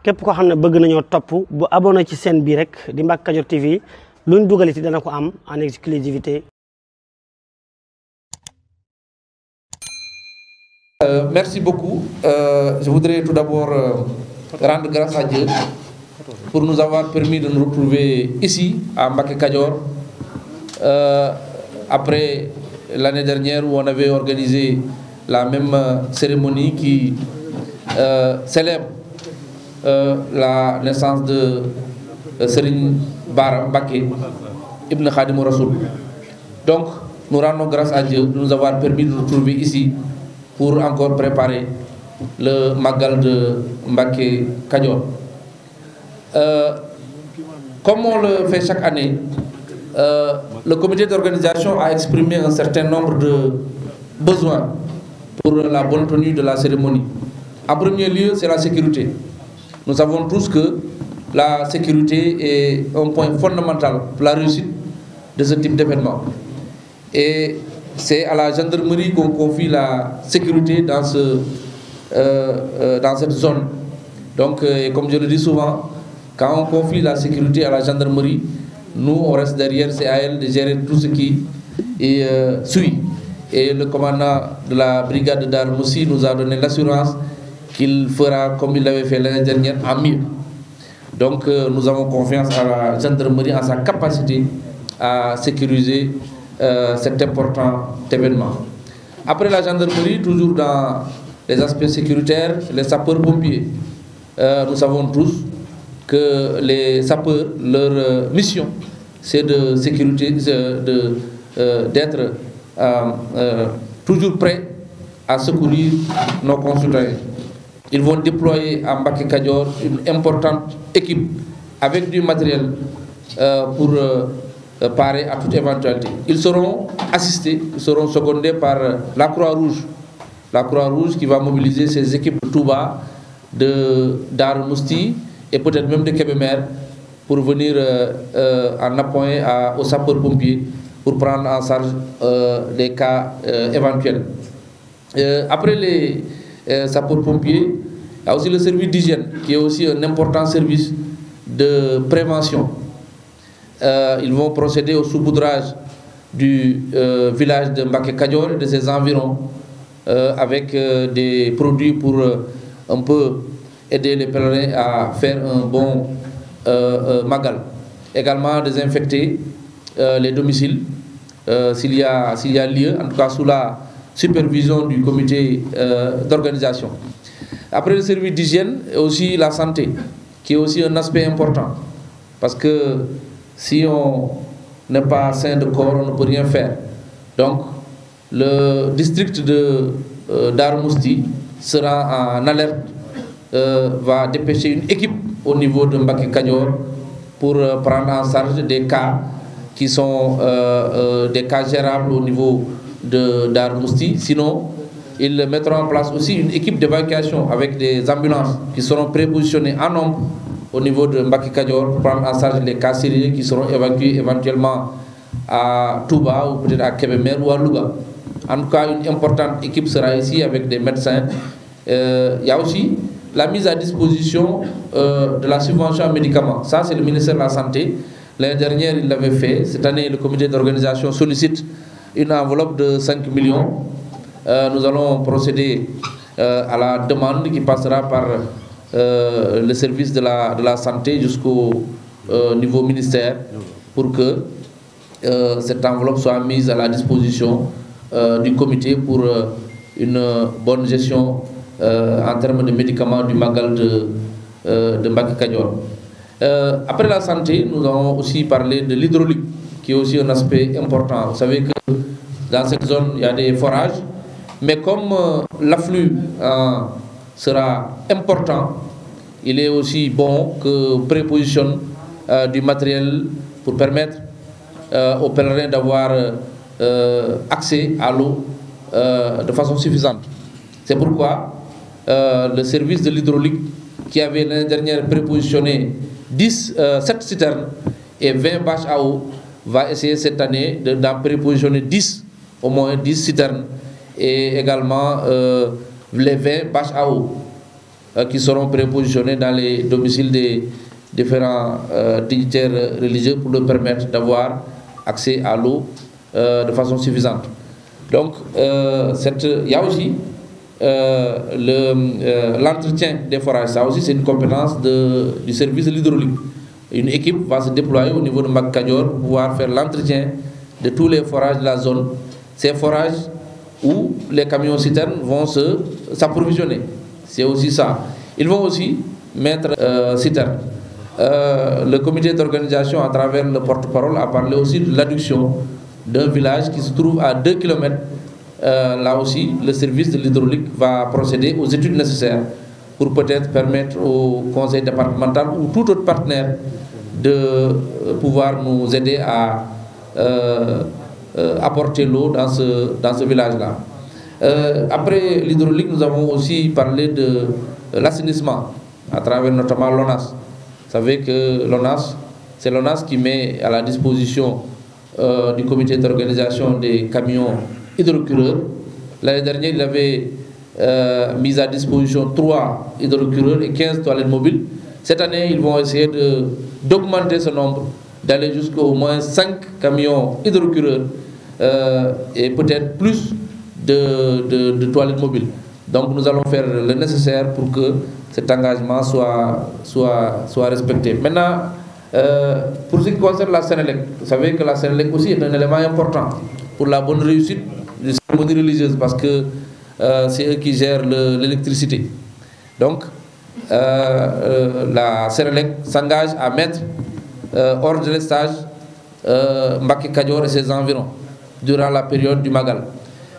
képp koo xam ne bëgg nañoo topp bu abonné ci chaîne bi rek di Mbacke Kadior TV luñ dugaliti dana ko am en exclusivité. Merci beaucoup. Je voudrais tout d'abord rendre grâce à Dieu pour nous avoir permis de nous retrouver ici à Mbacke Kadior après l'année dernière où on avait organisé la même cérémonie qui célèbre la naissance de Serigne Bara Mbacké Ibn Khadimou Rassoul. Donc nous rendons grâce à Dieu de nous avoir permis de nous retrouver ici pour encore préparer le Magal de Mbacke Kadior. Comme on le fait chaque année, le comité d'organisation a exprimé un certain nombre de besoins pour la bonne tenue de la cérémonie. En premier lieu, c'est la sécurité. Nous savons tous que la sécurité est un point fondamental pour la réussite de ce type d'événement. Et c'est à la gendarmerie qu'on confie la sécurité dans cette zone. Donc, comme je le dis souvent, quand on confie la sécurité à la gendarmerie, nous, on reste derrière, c'est à elle de gérer tout ce qui suit. Et le commandant de la brigade de Darou Moussi nous a donné l'assurance qu'il fera comme il l'avait fait l'année dernière en mieux. Donc, nous avons confiance à la gendarmerie, en sa capacité à sécuriser cet important événement. Après la gendarmerie, toujours dans les aspects sécuritaires, les sapeurs-pompiers. Nous savons tous que les sapeurs, leur mission, c'est de sécurité, d'être toujours prêts à secourir nos concitoyens. Ils vont déployer à Mbacke Kadior une importante équipe avec du matériel pour parer à toute éventualité. Ils seront assistés, ils seront secondés par la Croix-Rouge. La Croix-Rouge qui va mobiliser ses équipes de Touba, de Darou Mousty et peut-être même de Kébémer pour venir en appui aux sapeurs-pompiers pour prendre en charge les cas éventuels. Après les sapeurs-pompiers, il y a aussi le service d'hygiène qui est aussi un important service de prévention. Ils vont procéder au saupoudrage du village de Mbacke Kadior et de ses environs avec des produits pour un peu aider les pèlerins à faire un bon magal. Également désinfecter les domiciles s'il y a lieu, en tout cas sous la supervision du comité d'organisation. Après le service d'hygiène, aussi la santé, qui est aussi un aspect important. Parce que si on n'est pas sain de corps, on ne peut rien faire. Donc, le district de Darou Mousty sera en alerte, va dépêcher une équipe au niveau de Mbacke Kadior pour prendre en charge des cas qui sont des cas gérables au niveau de Darou Mousty. Sinon, ils mettront en place aussi une équipe d'évacuation avec des ambulances qui seront prépositionnées en nombre au niveau de Mbacke Kadior pour prendre en charge les cas sérieux qui seront évacués éventuellement à Touba ou peut-être à Kébémer ou à Louga. En tout cas, une importante équipe sera ici avec des médecins. Il y a aussi la mise à disposition de la subvention en médicaments. Ça, c'est le ministère de la Santé. L'année dernière, il l'avait fait. Cette année, le comité d'organisation sollicite une enveloppe de 5 millions. Nous allons procéder à la demande qui passera par le service de la santé jusqu'au niveau ministère pour que cette enveloppe soit mise à la disposition du comité pour une bonne gestion en termes de médicaments du Magal de Mbacke Kadior. Après la santé, nous allons aussi parler de l'hydraulique, qui est aussi un aspect important. Vous savez que dans cette zone, il y a des forages, mais comme l'afflux sera important, il est aussi bon que prépositionne du matériel pour permettre aux pèlerins d'avoir accès à l'eau de façon suffisante. C'est pourquoi le service de l'hydraulique, qui avait l'année dernière prépositionné 7 citernes et 20 bâches à eau, va essayer cette année d'en prépositionner 10, au moins 10 citernes, et également les 20 bâches à eau. qui seront prépositionnés dans les domiciles des différents dignitaires religieux pour leur permettre d'avoir accès à l'eau de façon suffisante. Donc, il y a aussi l'entretien des forages. Ça aussi, c'est une compétence du service de l'hydraulique. Une équipe va se déployer au niveau de Mbacké Kadior pour pouvoir faire l'entretien de tous les forages de la zone. Ces forages où les camions citernes vont s'approvisionner. C'est aussi ça. Ils vont aussi mettre citernes. Le comité d'organisation, à travers le porte-parole, a parlé aussi de l'adduction d'un village qui se trouve à 2 km. Là aussi, le service de l'hydraulique va procéder aux études nécessaires pour peut-être permettre au conseil départemental ou tout autre partenaire de pouvoir nous aider à apporter l'eau dans ce village-là. Après l'hydraulique, nous avons aussi parlé de l'assainissement à travers notamment l'ONAS. Vous savez que c'est l'ONAS qui met à la disposition du comité d'organisation des camions hydrocureurs. L'année dernière, il avait mis à disposition 3 hydrocureurs et 15 toilettes mobiles. Cette année, ils vont essayer d'augmenter ce nombre, d'aller jusqu'à au moins 5 camions hydrocureurs et peut-être plus de toilettes mobiles. Donc nous allons faire le nécessaire pour que cet engagement soit respecté. Maintenant, pour ce qui concerne la Sénélec, vous savez que la Sénélec aussi est un élément important pour la bonne réussite des cérémonies religieuses parce que c'est eux qui gèrent l'électricité. Donc, la Sénélec s'engage à mettre hors de l'estage Mbacké Kadior et ses environs durant la période du Magal,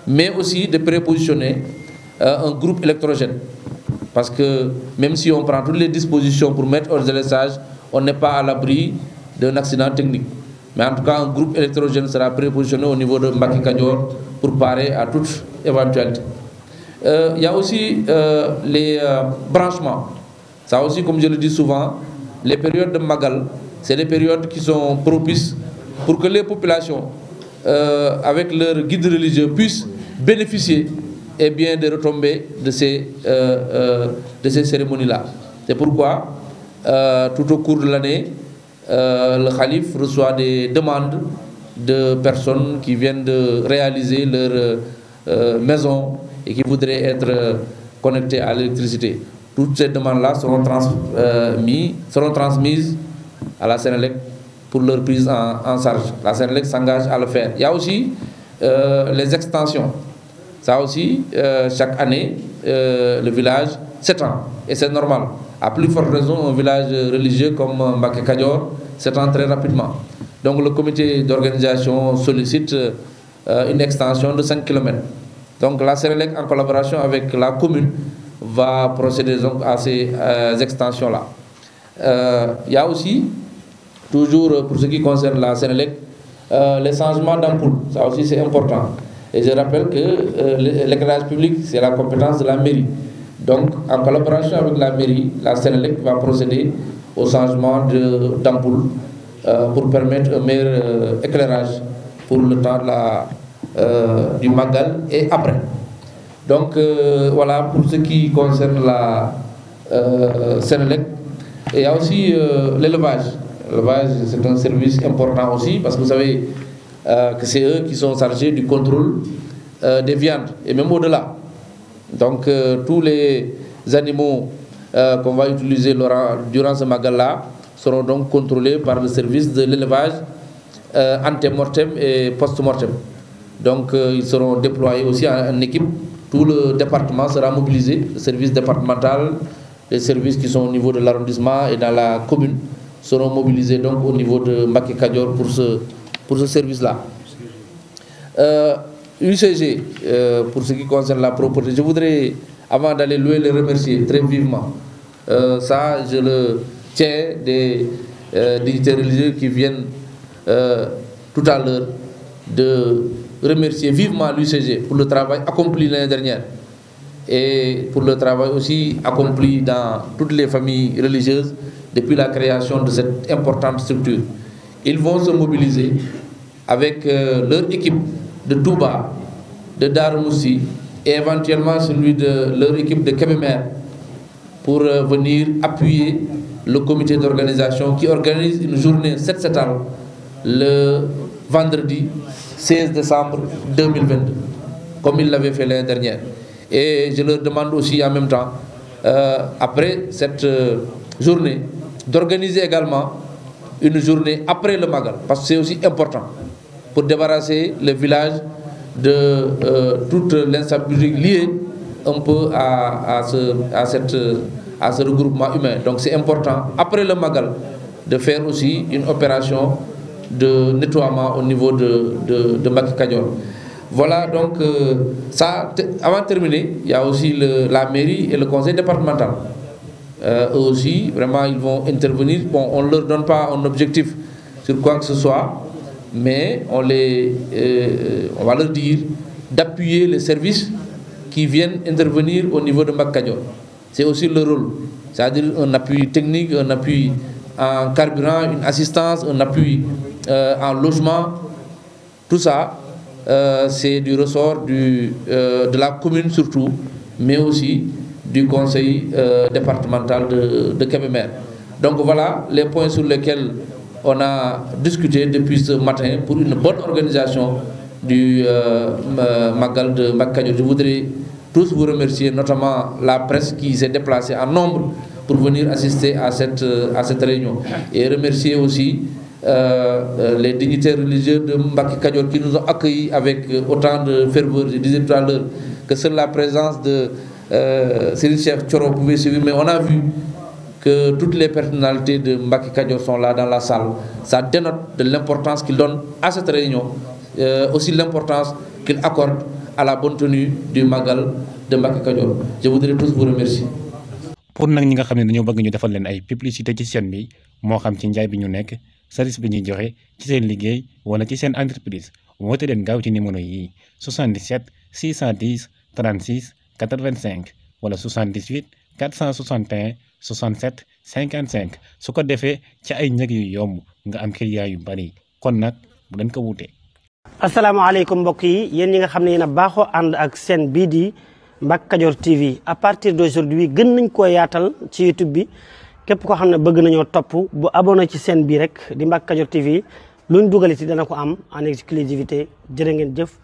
mais aussi de prépositionner un groupe électrogène. Parce que même si on prend toutes les dispositions pour mettre hors de l'estage, on n'est pas à l'abri d'un accident technique. Mais en tout cas, un groupe électrogène sera prépositionné au niveau de Mbacké Kadior pour parer à toute éventualité. Il y a aussi les branchements. Ça aussi, comme je le dis souvent, les périodes de Magal, c'est des périodes qui sont propices pour que les populations, avec leurs guides religieux, puissent bénéficier et bien de retomber de ces cérémonies-là. C'est pourquoi, tout au cours de l'année, le Khalif reçoit des demandes de personnes qui viennent de réaliser leur maison et qui voudraient être connectées à l'électricité. Toutes ces demandes-là seront transmises à la Sénélec pour leur prise en charge. La Sénélec s'engage à le faire. Il y a aussi les extensions. Ça aussi, chaque année, le village s'étend. Et c'est normal. À plus forte raison, un village religieux comme Mbacké Kadior s'étend très rapidement. Donc le comité d'organisation sollicite une extension de 5 km. Donc la Sénélec, en collaboration avec la commune, va procéder donc à ces extensions-là. Il y a aussi, toujours pour ce qui concerne la Sénélec, les changements d'ampoule. Ça aussi c'est important. Et je rappelle que l'éclairage public, c'est la compétence de la mairie. Donc, en collaboration avec la mairie, la Sénélec va procéder au changement d'ampoule pour permettre un meilleur éclairage pour le temps du Magal et après. Donc, voilà pour ce qui concerne la Sénélec. Et il y a aussi l'élevage. L'élevage, c'est un service important aussi parce que vous savez que c'est eux qui sont chargés du contrôle des viandes et même au-delà. Donc tous les animaux qu'on va utiliser durant ce Magal-là seront donc contrôlés par le service de l'élevage ante-mortem et post-mortem. Donc ils seront déployés aussi en équipe. Tout le département sera mobilisé, le service départemental, les services qui sont au niveau de l'arrondissement et dans la commune seront mobilisés donc au niveau de Mbacké Kadior pour ce service-là. UCG, pour ce qui concerne la propreté, je voudrais, avant d'aller loin, les remercier très vivement. Ça, je le tiens des dignitaires religieux qui viennent tout à l'heure de remercier vivement l'UCG pour le travail accompli l'année dernière et pour le travail aussi accompli dans toutes les familles religieuses depuis la création de cette importante structure. Ils vont se mobiliser avec leur équipe de Touba, de Darou Moussi et éventuellement celui de leur équipe de Kébémer pour venir appuyer le comité d'organisation qui organise une journée 7 septembre le vendredi 16 décembre 2022, comme il l'avait fait l'année dernière. Et je leur demande aussi en même temps, après cette journée, d'organiser également une journée après le Magal, parce que c'est aussi important pour débarrasser le village de toute l'insalubrité liée un peu à ce regroupement humain. Donc c'est important, après le Magal, de faire aussi une opération de nettoiement au niveau de Mbacké Kadior. Voilà, donc ça, avant de terminer, il y a aussi la mairie et le conseil départemental. Eux aussi, vraiment, ils vont intervenir. Bon, on ne leur donne pas un objectif sur quoi que ce soit, mais on va leur dire d'appuyer les services qui viennent intervenir au niveau de Mbacké Kadior. C'est aussi le rôle, c'est-à-dire un appui technique, un appui en carburant, une assistance, un appui en logement. Tout ça, c'est du ressort de la commune surtout, mais aussi du conseil départemental de Kébémer. Donc voilà les points sur lesquels on a discuté depuis ce matin pour une bonne organisation du Magal de Mbacké Kadior. Je voudrais tous vous remercier, notamment la presse qui s'est déplacée en nombre pour venir assister à cette réunion. Et remercier aussi les dignitaires religieux de Mbacké Kadior qui nous ont accueillis avec autant de ferveur. Je disais tout à l'heure que seule la présence de Serigne Cheikh Thioro pouvait suivre, mais on a vu que toutes les personnalités de Mbacké Kadior sont là dans la salle. Ça dénote de l'importance qu'ils donnent à cette réunion, aussi l'importance qu'ils accordent à la bonne tenue du Magal de Mbacké Kadior. Je voudrais tous vous remercier. pour nag ñi nga xam ne dañoo bëgg ñu defal leen ay publicité ci chaîne bi moo xam ci njaay bi ñu nekk service bi ñuy joxe ci seen liggéey wala ci seen entreprise woote leen gaaw ci numéro yi 77 610 36 85 wala 78 461 67 55 su ko defee ci ay njëg yu yomb nga am client yu bari kon nag bu leen ko wuute. asalaamaaleykum mbokk yi yéen ñi nga xam ne yéen a baaxoo ànd ak seen bii di Mbacké Kadior TV à partir d'aujourd'hui gën nañ koo yaatal ci YouTube bi képp koo xam ne bëgg nañoo topp bu abonné ci seen bii rek di Mbacké Kadior TV luñ dugaliti dana ko am en exclusivité jërë ngeen jëf.